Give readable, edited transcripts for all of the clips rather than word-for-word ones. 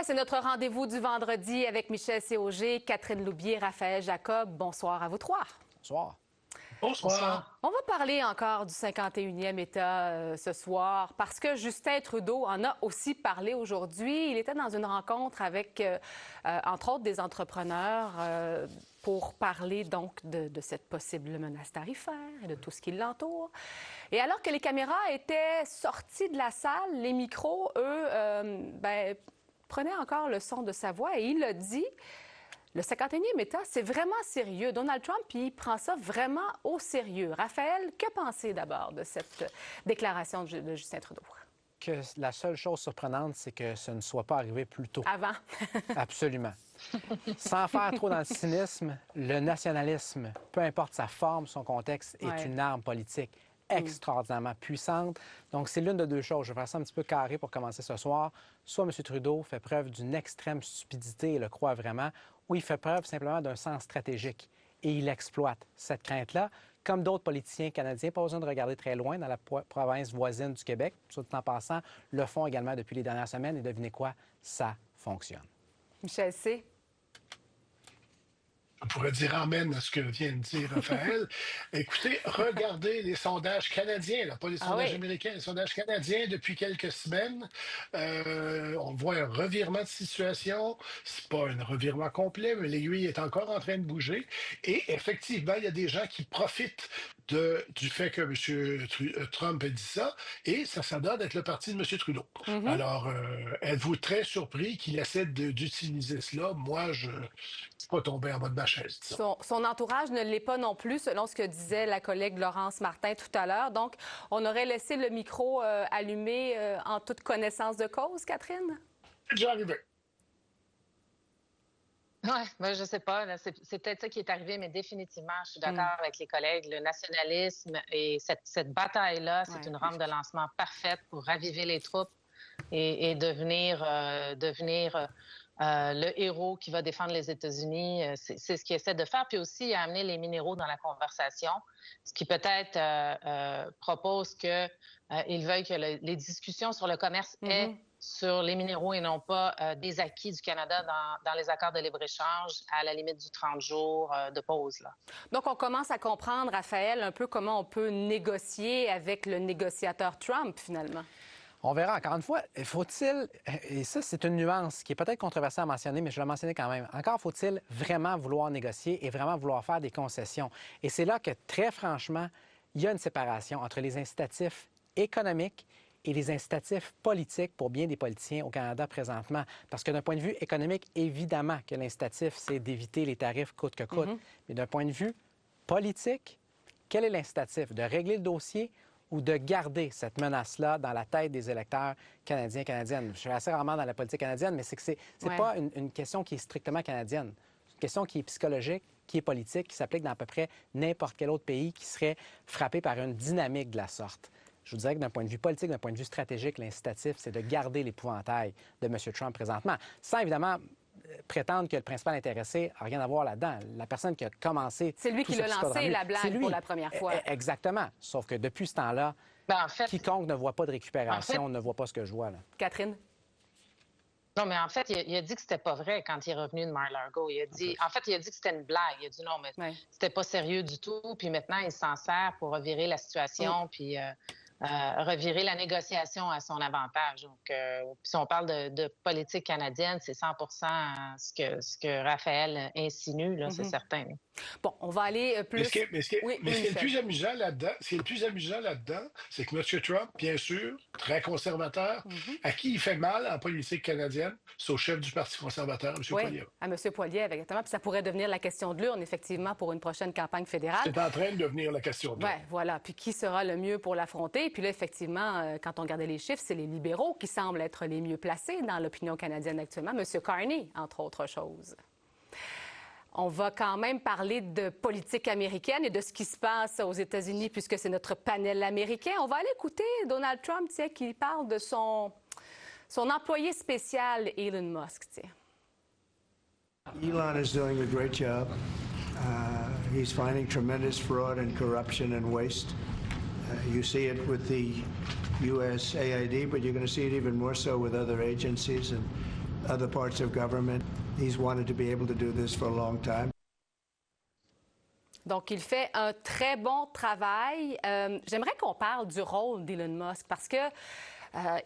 c'est notre rendez-vous du vendredi avec Michel Séauger, Catherine Loubier, Raphaël Jacob. Bonsoir à vous trois. Bonsoir. Bonsoir. On va parler encore du 51e État ce soir parce que Justin Trudeau en a aussi parlé aujourd'hui. Il était dans une rencontre avec, entre autres, des entrepreneurs pour parler donc de cette possible menace tarifaire et de tout ce qui l'entoure. Et alors que les caméras étaient sorties de la salle, les micros, eux, prenaient encore le son de sa voix et il a dit... Le 51e État, c'est vraiment sérieux. Donald Trump, il prend ça vraiment au sérieux. Raphaël, que pensez d'abord de cette déclaration de Justin Trudeau? Que la seule chose surprenante, c'est que ce ne soit pas arrivé plus tôt. Avant. Absolument. Sans faire trop dans le cynisme, le nationalisme, peu importe sa forme, son contexte, est une arme politique extraordinairement puissante. Donc, c'est l'une de deux choses. Je vais faire ça un petit peu carré pour commencer ce soir. Soit M. Trudeau fait preuve d'une extrême stupidité et le croit vraiment, ou il fait preuve simplement d'un sens stratégique et il exploite cette crainte-là. Comme d'autres politiciens canadiens, pas besoin de regarder très loin dans la province voisine du Québec, tout en passant, le font également depuis les dernières semaines. Et devinez quoi? Ça fonctionne. Michel C. On pourrait dire amen à ce que vient de dire Raphaël. Écoutez, regardez les sondages canadiens, là, pas les sondages américains, les sondages canadiens depuis quelques semaines. On voit un revirement de situation. C'est pas un revirement complet, mais l'aiguille est encore en train de bouger. Et effectivement, il y a des gens qui profitent du fait que M. Trump ait dit ça, et ça donne d'être le parti de M. Trudeau. Alors, êtes-vous très surpris qu'il essaie d'utiliser cela? Moi, je ne suis pas tombé en bas de ma chaise. Son entourage ne l'est pas non plus, selon ce que disait la collègue Laurence Martin tout à l'heure. Donc, on aurait laissé le micro allumé en toute connaissance de cause, Catherine? C'est déjà arrivé. Oui, ben, je sais pas. C'est peut-être ça qui est arrivé, mais définitivement, je suis d'accord avec les collègues. Le nationalisme et cette bataille-là, c'est une rampe de lancement parfaite pour raviver les troupes et devenir le héros qui va défendre les États-Unis. C'est ce qu'il essaie de faire. Puis aussi, amener les minéraux dans la conversation, ce qui peut-être propose qu'ils veuillent que les discussions sur le commerce aient sur les minéraux et non pas des acquis du Canada dans les accords de libre-échange à la limite du 30 jours de pause. Là. Donc, on commence à comprendre, Raphaël, un peu comment on peut négocier avec le négociateur Trump, finalement. On verra. Encore une fois, faut-il, et ça, c'est une nuance qui est peut-être controversée à mentionner, mais je l'ai mentionné quand même. Encore faut-il vraiment vouloir négocier et vraiment vouloir faire des concessions. Et c'est là que, très franchement, il y a une séparation entre les incitatifs économiques et les incitatifs politiques pour bien des politiciens au Canada présentement. Parce que d'un point de vue économique, évidemment que l'incitatif, c'est d'éviter les tarifs coûte que coûte. Mais d'un point de vue politique, quel est l'incitatif? De régler le dossier ou de garder cette menace-là dans la tête des électeurs canadiens et canadiennes? Je suis assez rarement dans la politique canadienne, mais c'est que c'est pas une question qui est strictement canadienne. C'est une question qui est psychologique, qui est politique, qui s'applique dans à peu près n'importe quel autre pays qui serait frappé par une dynamique de la sorte. Je vous dirais que d'un point de vue politique, d'un point de vue stratégique, l'incitatif, c'est de garder l'épouvantail de M. Trump présentement, sans évidemment prétendre que le principal intéressé n'a rien à voir là-dedans. La personne qui a commencé... C'est lui qui l'a lancé, la blague, pour la première fois. Exactement. Sauf que depuis ce temps-là, quiconque ne voit pas de récupération ne voit pas ce que je vois. Là. Catherine? Non, mais en fait, il a dit que c'était pas vrai quand il est revenu de Mar-a-Lago. Il a dit que c'était une blague. Il a dit non, mais c'était pas sérieux du tout. Puis maintenant, il s'en sert pour revirer la situation, puis revirer la négociation à son avantage. Donc, si on parle de politique canadienne, c'est 100% ce que Raphaël insinue, là, c'est certain. Bon, on va aller plus... Mais ce qui est le plus amusant là-dedans, c'est que M. Trump, bien sûr, très conservateur, à qui il fait mal en politique canadienne, c'est au chef du Parti conservateur, M. Poilievre. À M. Poilievre, exactement. Puis ça pourrait devenir la question de l'urne, effectivement, pour une prochaine campagne fédérale. C'est en train de devenir la question de l'urne. Oui, voilà. Puis qui sera le mieux pour l'affronter? Puis là, effectivement, quand on regardait les chiffres, c'est les libéraux qui semblent être les mieux placés dans l'opinion canadienne actuellement. M. Carney, entre autres choses. On va quand même parler de politique américaine et de ce qui se passe aux États-Unis, puisque c'est notre panel américain. On va aller écouter Donald Trump, qui parle de son employé spécial, Elon Musk. Elon is doing a great job. He's finding tremendous fraud and corruption and waste. You see it with the USAID, but you're going to see it even more so with other agencies. And other parts of government. He's wanted to be able to do this for a long time. Donc, il fait un très bon travail. J'aimerais qu'on parle du rôle d'Elon Musk parce que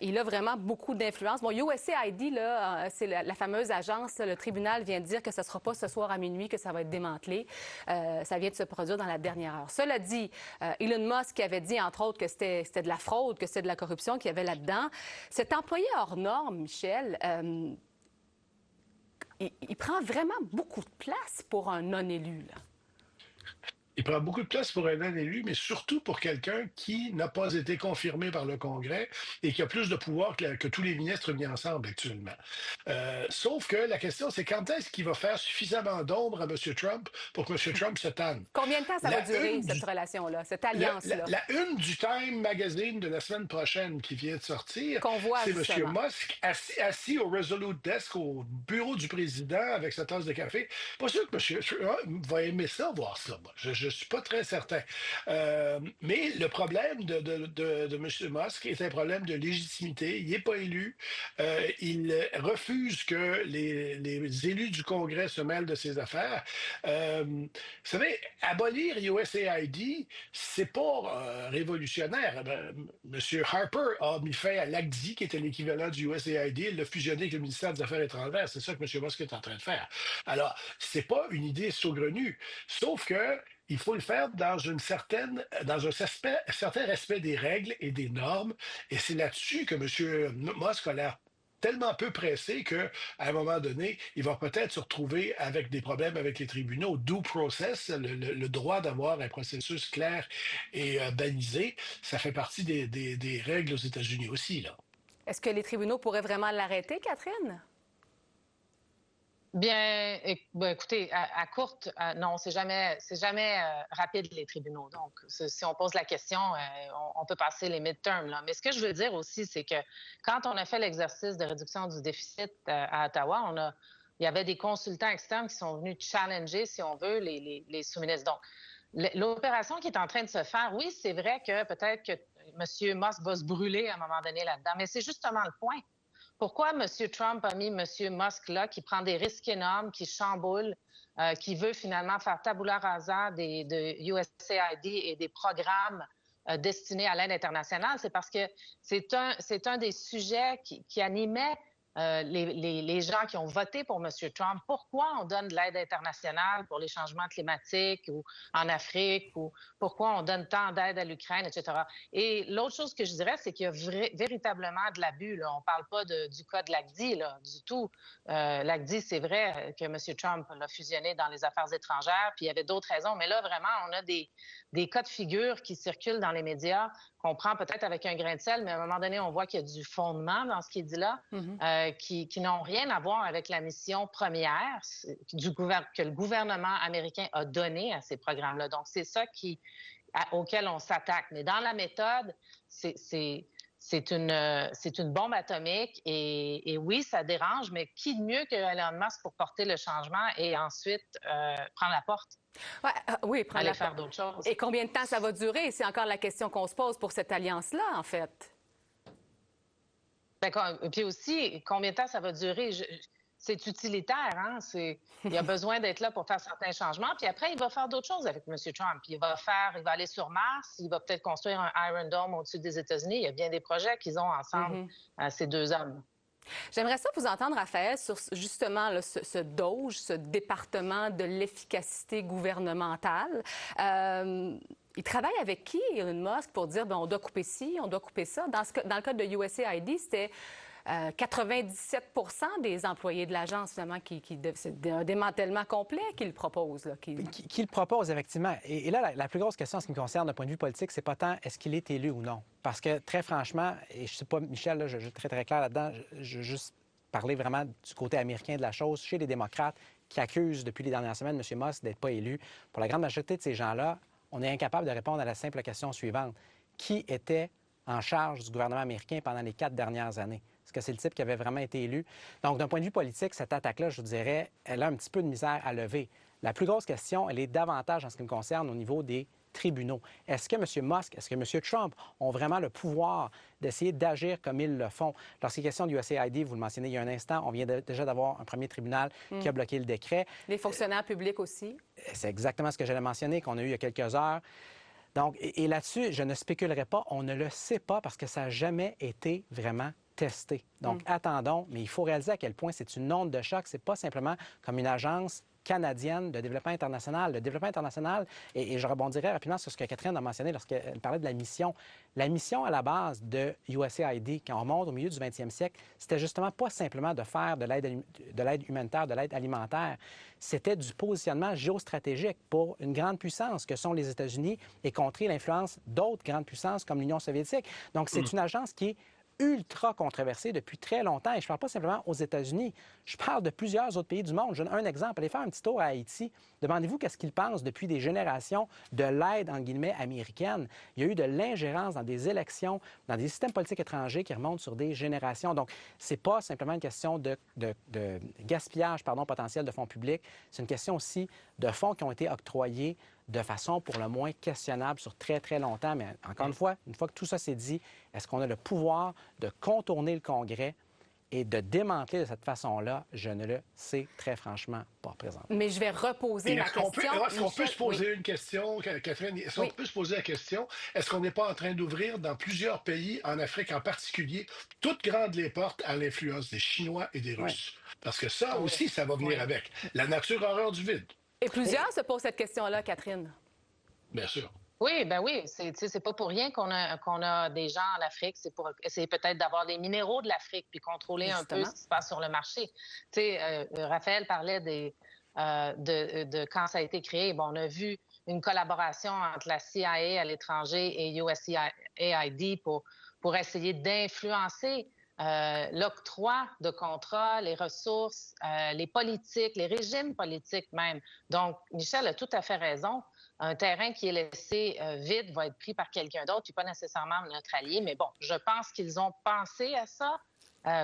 il a vraiment beaucoup d'influence. Bon, USAID, là, c'est la fameuse agence. Là, le tribunal vient de dire que ce ne sera pas ce soir à minuit que ça va être démantelé. Ça vient de se produire dans la dernière heure. Cela dit, Elon Musk avait dit, entre autres, que c'était de la fraude, que c'était de la corruption qu'il y avait là-dedans. Cet employé hors norme, Michel, il prend vraiment beaucoup de place pour un non-élu, là. Il prend beaucoup de place pour un non-élu, mais surtout pour quelqu'un qui n'a pas été confirmé par le Congrès et qui a plus de pouvoir que tous les ministres mis ensemble actuellement. Sauf que la question, c'est quand est-ce qu'il va faire suffisamment d'ombre à M. Trump pour que M. Trump se tanne? Combien de temps ça va durer, cette relation-là, cette alliance-là? La une du Time Magazine de la semaine prochaine qui vient de sortir, c'est M. Musk assis au Resolute Desk, au bureau du président avec sa tasse de café. Pas sûr que M. Trump va aimer ça, voir ça. Moi. Je ne suis pas très certain. Mais le problème de M. Musk est un problème de légitimité. Il n'est pas élu. Il refuse que les élus du Congrès se mêlent de ses affaires. Vous savez, abolir USAID, c'est pas révolutionnaire. M. Harper a mis fin à l'ACDI, qui était l'équivalent du USAID. Il l'a fusionné avec le ministère des Affaires étrangères. C'est ça que M. Musk est en train de faire. Alors, c'est pas une idée saugrenue. Sauf que il faut le faire dans un certain respect des règles et des normes. Et c'est là-dessus que M. Musk a l'air tellement peu pressé qu'à un moment donné, il va peut-être se retrouver avec des problèmes avec les tribunaux. Due process, le droit d'avoir un processus clair et balisé, ça fait partie des règles aux États-Unis aussi, là. Est-ce que les tribunaux pourraient vraiment l'arrêter, Catherine? Bien, écoutez, à courte, non, c'est jamais rapide les tribunaux. Donc, si on pose la question, on peut passer les midterms, là. Mais ce que je veux dire aussi, c'est que quand on a fait l'exercice de réduction du déficit à Ottawa, il y avait des consultants externes qui sont venus challenger, si on veut, les sous-ministres. Donc, l'opération qui est en train de se faire, oui, c'est vrai que peut-être que M. Musk va se brûler à un moment donné là-dedans, mais c'est justement le point. Pourquoi M. Trump a mis M. Musk là, qui prend des risques énormes, qui chamboule, qui veut finalement faire tabula rasa de USAID et des programmes destinés à l'aide internationale? C'est parce que c'est un des sujets qui animait les gens qui ont voté pour M. Trump. Pourquoi on donne de l'aide internationale pour les changements climatiques ou en Afrique, ou pourquoi on donne tant d'aide à l'Ukraine, etc. Et l'autre chose que je dirais, c'est qu'il y a véritablement de l'abus, là. On ne parle pas du cas de l'ACDI, là, du tout. L'ACDI, c'est vrai que M. Trump l'a fusionné dans les affaires étrangères, puis il y avait d'autres raisons, mais là, vraiment, on a des cas de figure qui circulent dans les médias, qu'on prend peut-être avec un grain de sel, mais à un moment donné, on voit qu'il y a du fondement dans ce qui est dit là, qui n'ont rien à voir avec la mission première que le gouvernement américain a donnée à ces programmes-là. Donc, c'est ça auquel on s'attaque. Mais dans la méthode, c'est une bombe atomique et oui, ça dérange, mais qui de mieux que Elon Musk pour porter le changement et ensuite prendre la porte? Ouais, oui, aller faire d'autres choses. Et combien de temps ça va durer? C'est encore la question qu'on se pose pour cette alliance-là, en fait. Puis aussi, combien de temps ça va durer? C'est utilitaire, hein? Il a besoin d'être là pour faire certains changements. Puis après, il va faire d'autres choses avec M. Trump. Il va aller sur Mars, il va peut-être construire un Iron Dome au-dessus des États-Unis. Il y a bien des projets qu'ils ont ensemble, ces deux hommes. J'aimerais ça vous entendre, Raphaël, sur justement là, ce DOGE, ce département de l'efficacité gouvernementale. Il travaille avec qui, Elon Musk, pour dire on doit couper ci, on doit couper ça? Dans le cas de USAID, c'était 97 des employés de l'agence, finalement, c'est un démantèlement complet qu'il propose. Là, qu'il propose, effectivement. Et là, la plus grosse question en ce qui me concerne d'un point de vue politique, c'est pas tant est-ce qu'il est élu ou non. Parce que, très franchement, et je ne sais pas, Michel, là, je suis très, très clair là-dedans, je veux juste parler vraiment du côté américain de la chose. Chez les démocrates qui accusent depuis les dernières semaines M. Musk d'être pas élu, pour la grande majorité de ces gens-là, on est incapable de répondre à la simple question suivante. Qui était en charge du gouvernement américain pendant les 4 dernières années? Est-ce que c'est le type qui avait vraiment été élu? Donc, d'un point de vue politique, cette attaque-là, je vous dirais, elle a un petit peu de misère à lever. La plus grosse question, elle est davantage, en ce qui me concerne, au niveau des tribunaux. Est-ce que M. Musk, est-ce que M. Trump ont vraiment le pouvoir d'essayer d'agir comme ils le font? Lorsqu'il est question du USAID, vous le mentionnez il y a un instant, on vient déjà d'avoir un premier tribunal qui a bloqué le décret. Les fonctionnaires publics aussi. C'est exactement ce que j'allais mentionner, qu'on a eu il y a quelques heures. Donc, et là-dessus, je ne spéculerai pas, on ne le sait pas parce que ça n'a jamais été vraiment testé. Donc, attendons, mais il faut réaliser à quel point c'est une onde de choc. C'est pas simplement comme une agence canadienne de développement international. Le développement international, et je rebondirai rapidement sur ce que Catherine a mentionné lorsqu'elle parlait de la mission. La mission à la base de USAID, quand on remonte au milieu du 20e siècle, c'était justement pas simplement de faire de l'aide humanitaire, de l'aide alimentaire. C'était du positionnement géostratégique pour une grande puissance que sont les États-Unis et contrer l'influence d'autres grandes puissances comme l'Union soviétique. Donc, c'est une agence qui est ultra controversée depuis très longtemps. Et je ne parle pas simplement aux États-Unis. Je parle de plusieurs autres pays du monde. Je donne un exemple. Allez faire un petit tour à Haïti. Demandez-vous qu'est-ce qu'ils pensent depuis des générations de l'aide, en guillemets, américaine. Il y a eu de l'ingérence dans des élections, dans des systèmes politiques étrangers qui remontent sur des générations. Donc, ce n'est pas simplement une question de gaspillage potentiel de fonds publics. C'est une question aussi de fonds qui ont été octroyés de façon pour le moins questionnable sur très, très longtemps. Mais encore une fois que tout ça s'est dit, est-ce qu'on a le pouvoir de contourner le Congrès et de démanteler de cette façon-là? Je ne le sais très franchement pas présentement. Mais je vais reposer ma question. Est-ce qu'on peut se poser une question, Catherine? Est-ce qu'on peut se poser la question, est-ce qu'on n'est pas en train d'ouvrir dans plusieurs pays, en Afrique en particulier, toutes grandes les portes à l'influence des Chinois et des Russes? Parce que ça aussi, ça va venir avec. La nature horreur du vide. Et plusieurs se posent cette question-là, Catherine. Bien sûr. Oui, ben oui, c'est pas pour rien qu'on a des gens en Afrique. C'est pour essayer peut-être d'avoir des minéraux de l'Afrique puis contrôler un peu ce qui se passe sur le marché. Tu sais, Raphaël parlait de quand ça a été créé. Bon, on a vu une collaboration entre la CIA à l'étranger et USAID pour essayer d'influencer l'octroi de contrats, les ressources, les politiques, les régimes politiques même. Donc, Michel a tout à fait raison. Un terrain qui est laissé vide va être pris par quelqu'un d'autre, puis pas nécessairement notre allié. Mais bon, je pense qu'ils ont pensé à ça.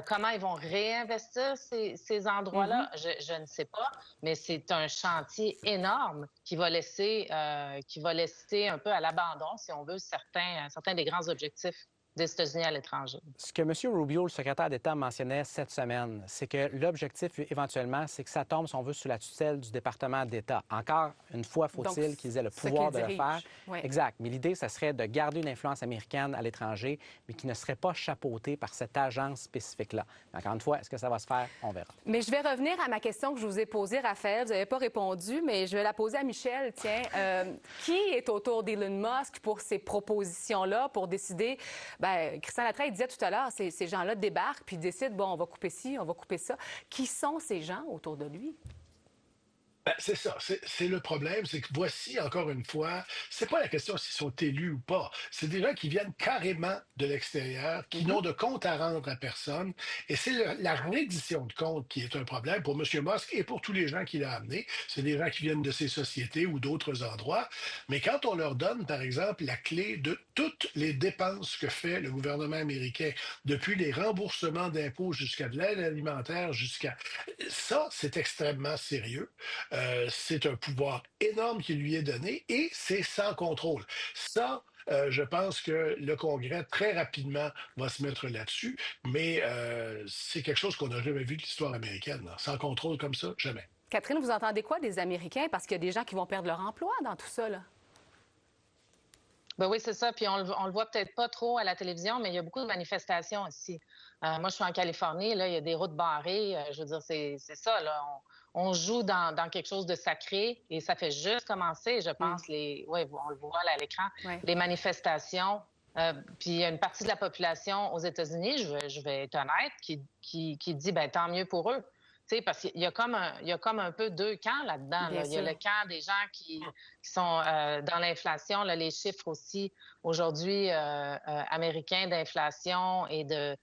Comment ils vont réinvestir ces endroits-là, je ne sais pas, mais c'est un chantier énorme qui va laisser un peu à l'abandon, si on veut, certains des grands objectifs des États-Unis à l'étranger. Ce que M. Rubio, le secrétaire d'État, mentionnait cette semaine, c'est que l'objectif, éventuellement, c'est que ça tombe, si on veut, sous la tutelle du département d'État. Encore une fois, faut-il qu'ils aient le pouvoir de le faire. Oui. Exact. Mais l'idée, ça serait de garder une influence américaine à l'étranger, mais qui ne serait pas chapeautée par cette agence spécifique-là. Encore une fois, est-ce que ça va se faire? On verra. Mais je vais revenir à ma question que je vous ai posée, Raphaël. Vous n'avez pas répondu, mais je vais la poser à Michel. Tiens, qui est autour d'Elon Musk pour ces propositions-là, pour décider... Christian Latreille disait tout à l'heure, ces gens-là débarquent puis décident, bon, on va couper ci, on va couper ça. Qui sont ces gens autour de lui? C'est ça, c'est le problème, c'est que voici, encore une fois, c'est pas la question s'ils sont élus ou pas, c'est des gens qui viennent carrément de l'extérieur, qui n'ont de compte à rendre à personne, et c'est la reddition de compte qui est un problème pour M. Musk et pour tous les gens qu'il a amenés. C'est des gens qui viennent de ces sociétés ou d'autres endroits, mais quand on leur donne, par exemple, la clé de toutes les dépenses que fait le gouvernement américain, depuis les remboursements d'impôts jusqu'à de l'aide alimentaire, jusqu'à... Ça, c'est extrêmement sérieux. C'est un pouvoir énorme qui lui est donné et c'est sans contrôle. Ça, je pense que le Congrès, très rapidement, va se mettre là-dessus, mais c'est quelque chose qu'on n'a jamais vu de l'histoire américaine. Là. Sans contrôle comme ça, jamais. Catherine, vous entendez quoi des Américains? Parce qu'il y a des gens qui vont perdre leur emploi dans tout ça, là. Ben oui, c'est ça. Puis on le voit peut-être pas trop à la télévision, mais il y a beaucoup de manifestations ici. Moi, je suis en Californie, là, il y a des routes barrées. Je veux dire, c'est ça, là. On joue dans quelque chose de sacré et ça fait juste commencer, je pense, on le voit là, à l'écran, les manifestations. Puis il y a une partie de la population aux États-Unis, je vais être honnête, qui dit, ben tant mieux pour eux. Tu sais, parce qu'il y a comme un peu deux camps là-dedans. Là. Il y a le camp des gens qui sont dans l'inflation. Là, les chiffres aussi aujourd'hui américains d'inflation et de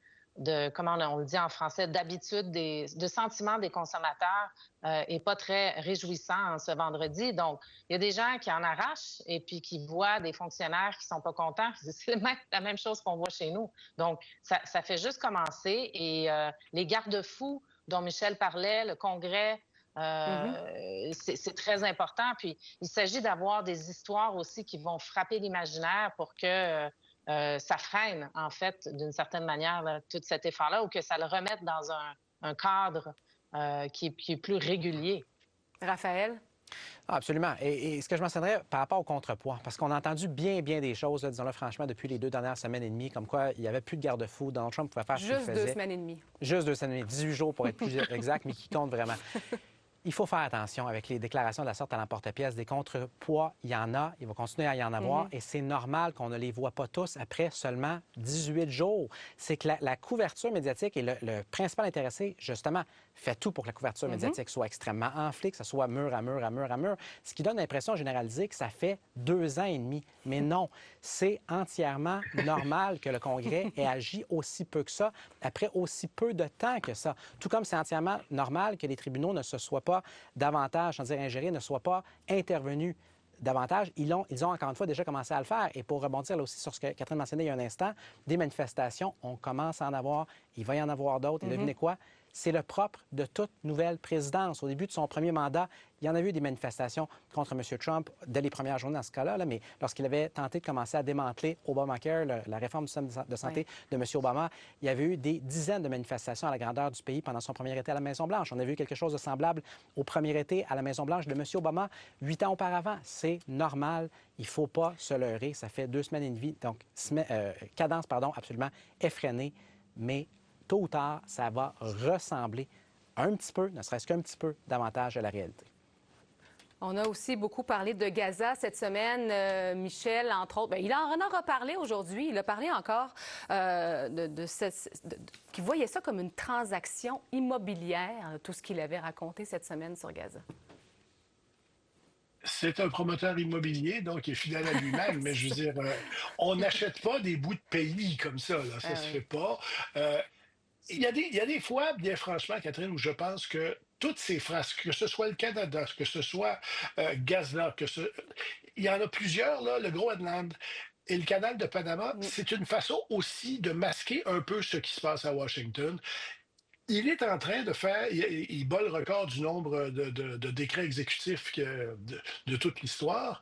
comment on le dit en français, d'habitude, de sentiment des consommateurs est pas très réjouissant ce vendredi. Donc, il y a des gens qui en arrachent et puis qui voient des fonctionnaires qui sont pas contents. C'est la même chose qu'on voit chez nous. Donc, ça fait juste commencer et les garde-fous dont Michel parlait, le Congrès, C'est très important. Puis, il s'agit d'avoir des histoires aussi qui vont frapper l'imaginaire pour que ça freine, en fait, d'une certaine manière, là, tout cet effort-là, ou que ça le remette dans un cadre qui est plus régulier. Raphaël? Ah, absolument. Et ce que je mentionnerais par rapport au contrepoids, parce qu'on a entendu bien des choses, là, disons-le franchement, depuis les 2 dernières semaines et demie, comme quoi il n'y avait plus de garde-fou. Donald Trump pouvait faire ce qu'il faisait. Juste 2 semaines et demie. Juste 2 semaines et demie. 18 jours pour être plus exact, mais qui compte vraiment. Il faut faire attention avec les déclarations de la sorte à l'emporte-pièce. Des contrepoids, il y en a, il va continuer à y en avoir, et c'est normal qu'on ne les voit pas tous après seulement 18 jours. C'est que la couverture médiatique et le principal intéressé, justement, fait tout pour que la couverture médiatique soit extrêmement enflée, que ce soit mur à mur à mur à mur, ce qui donne l'impression généralisée que ça fait 2 ans et demi. Mais non, c'est entièrement normal que le Congrès ait agi aussi peu que ça, après aussi peu de temps que ça. Tout comme c'est entièrement normal que les tribunaux ne se soient pas davantage, sans dire ingérés, ne soient pas intervenus davantage. Ils ont encore une fois déjà commencé à le faire. Et pour rebondir là aussi sur ce que Catherine mentionnait il y a un instant, des manifestations, on commence à en avoir, il va y en avoir d'autres. Et devinez quoi? C'est le propre de toute nouvelle présidence. Au début de son premier mandat, il y en a eu des manifestations contre M. Trump dès les premières journées dans ce cas-là, mais lorsqu'il avait tenté de commencer à démanteler Obamacare, la réforme du système de santé de M. Obama, il y avait eu des dizaines de manifestations à la grandeur du pays pendant son premier été à la Maison-Blanche. On a vu quelque chose de semblable au premier été à la Maison-Blanche de M. Obama 8 ans auparavant. C'est normal. Il ne faut pas se leurrer. Ça fait 2 semaines et demie. Donc, cadence, absolument effrénée, mais tôt ou tard, ça va ressembler un petit peu, ne serait-ce qu'un petit peu, davantage à la réalité. On a aussi beaucoup parlé de Gaza cette semaine. Michel, entre autres, il en a reparlé aujourd'hui. Il a parlé encore qu'il voyait ça comme une transaction immobilière, tout ce qu'il avait raconté cette semaine sur Gaza. C'est un promoteur immobilier, donc il est fidèle à lui-même, mais je veux dire, on n'achète pas des bouts de pays comme ça, là, ça se fait pas. Il y a des fois, bien franchement, Catherine, où je pense que toutes ces phrases, que ce soit le Canada, que ce soit Gaza, il y en a plusieurs, là, le Groenland et le canal de Panama, c'est une façon aussi de masquer un peu ce qui se passe à Washington. Il est en train de faire, il bat le record du nombre de décrets exécutifs de toute l'histoire.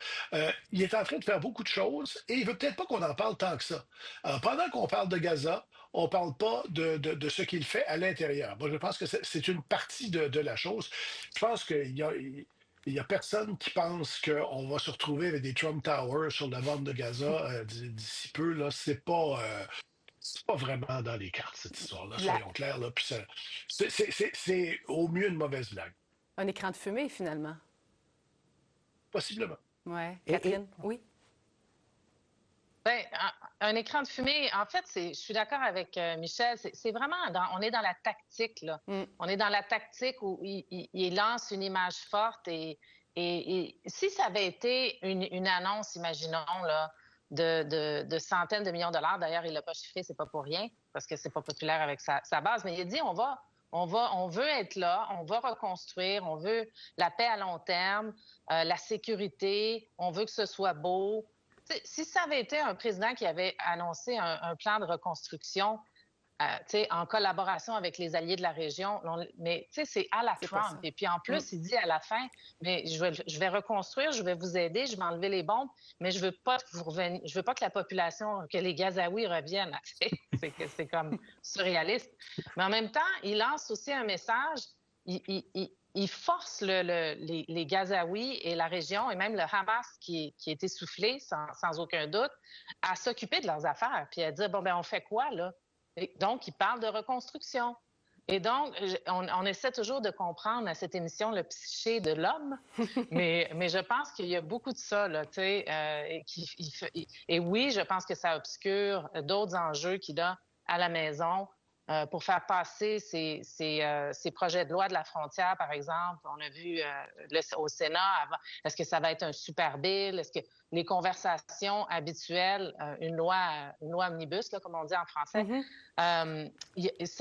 Il est en train de faire beaucoup de choses et il veut peut-être pas qu'on en parle tant que ça. Alors, pendant qu'on parle de Gaza, on ne parle pas de ce qu'il fait à l'intérieur. Moi, je pense que c'est une partie de la chose. Je pense qu'il y a personne qui pense qu'on va se retrouver avec des Trump Towers sur la vente de Gaza d'ici peu. Là, c'est pas vraiment dans les cartes, cette histoire-là, soyons clairs. Là. Puis c'est au mieux une mauvaise blague. Un écran de fumée, finalement. Possiblement. Oui. Catherine, oui? Bien, un écran de fumée, en fait, je suis d'accord avec Michel, c'est vraiment, on est dans la tactique, là. On est dans la tactique où il lance une image forte et si ça avait été une annonce, imaginons, là, de centaines de millions de dollars. D'ailleurs, il l'a pas chiffré, c'est pas pour rien, parce que c'est pas populaire avec sa base. Mais il a dit, on veut être là, on va reconstruire, on veut la paix à long terme, la sécurité, on veut que ce soit beau. T'sais, si ça avait été un président qui avait annoncé un plan de reconstruction, en collaboration avec les alliés de la région. Mais c'est à la Trump. Et puis en plus, il dit à la fin, mais je vais reconstruire, je vais vous aider, je vais enlever les bombes, mais je veux pas que vous reveniez, je veux pas que la population, que les Gazaouis reviennent. C'est comme surréaliste. Mais en même temps, il lance aussi un message. Il force les Gazaouis et la région, et même le Hamas qui est essoufflé, sans aucun doute, à s'occuper de leurs affaires, puis à dire, on fait quoi, là? Et donc, il parle de reconstruction. Et donc, on essaie toujours de comprendre à cette émission le psyché de l'homme, mais je pense qu'il y a beaucoup de ça, là, tu sais. Et oui, je pense que ça obscure d'autres enjeux qu'il a à la maison pour faire passer ces projets de loi de la frontière, par exemple. On a vu au Sénat, est-ce que ça va être un super bill? Est-ce que les conversations habituelles, une loi omnibus, là, comme on dit en français,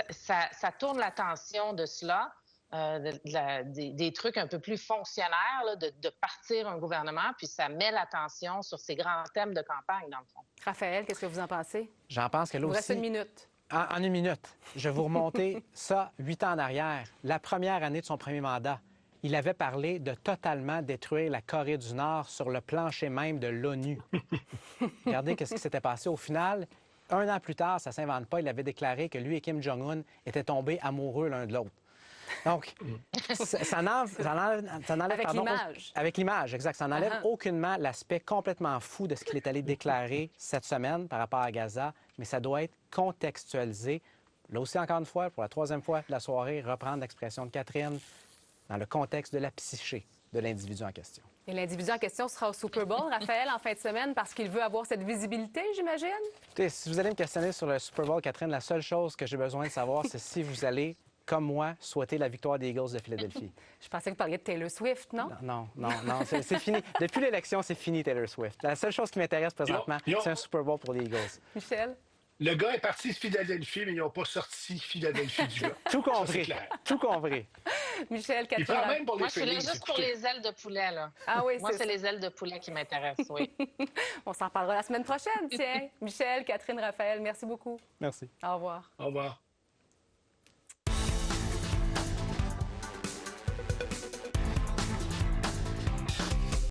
ça tourne l'attention de cela, des trucs un peu plus fonctionnaires, là, de partir un gouvernement, puis ça met l'attention sur ces grands thèmes de campagne, dans le fond. Raphaël, qu'est-ce que vous en pensez? J'en pense que là Il vous aussi... reste une minute. En une minute, je vais vous remonter ça 8 ans en arrière. La première année de son premier mandat, il avait parlé de totalement détruire la Corée du Nord sur le plancher même de l'ONU. Regardez ce qui s'était passé. Au final, 1 an plus tard, ça ne s'invente pas, il avait déclaré que lui et Kim Jong-un étaient tombés amoureux l'un de l'autre. Donc, ça n'enlève... Avec l'image. Avec l'image, exact. Ça n'enlève aucunement l'aspect complètement fou de ce qu'il est allé déclarer cette semaine par rapport à Gaza, mais ça doit être contextualisé. Là aussi, encore une fois, pour la 3e fois de la soirée, reprendre l'expression de Catherine dans le contexte de la psyché de l'individu en question. Et l'individu en question sera au Super Bowl, Raphaël, en fin de semaine, parce qu'il veut avoir cette visibilité, j'imagine? Écoutez, si vous allez me questionner sur le Super Bowl, Catherine, la seule chose que j'ai besoin de savoir, c'est si vous allez, comme moi, souhaiter la victoire des Eagles de Philadelphie. Je pensais que vous parliez de Taylor Swift, non? Non, c'est fini. Depuis l'élection, c'est fini, Taylor Swift. La seule chose qui m'intéresse présentement, c'est un Super Bowl pour les Eagles. Michel? Le gars est parti de Philadelphie, mais ils n'ont pas sorti Philadelphie du gars. Tout compris. Tout compris. Michel, Il Catherine. prend même pour les Moi, je suis là Phillies, juste pour les ailes de poulet, là. Ah oui, Moi, c'est les ailes de poulet qui m'intéressent, oui. On s'en reparlera la semaine prochaine, tiens. Michel, Catherine, Raphaël, merci beaucoup. Merci. Au revoir. Au revoir.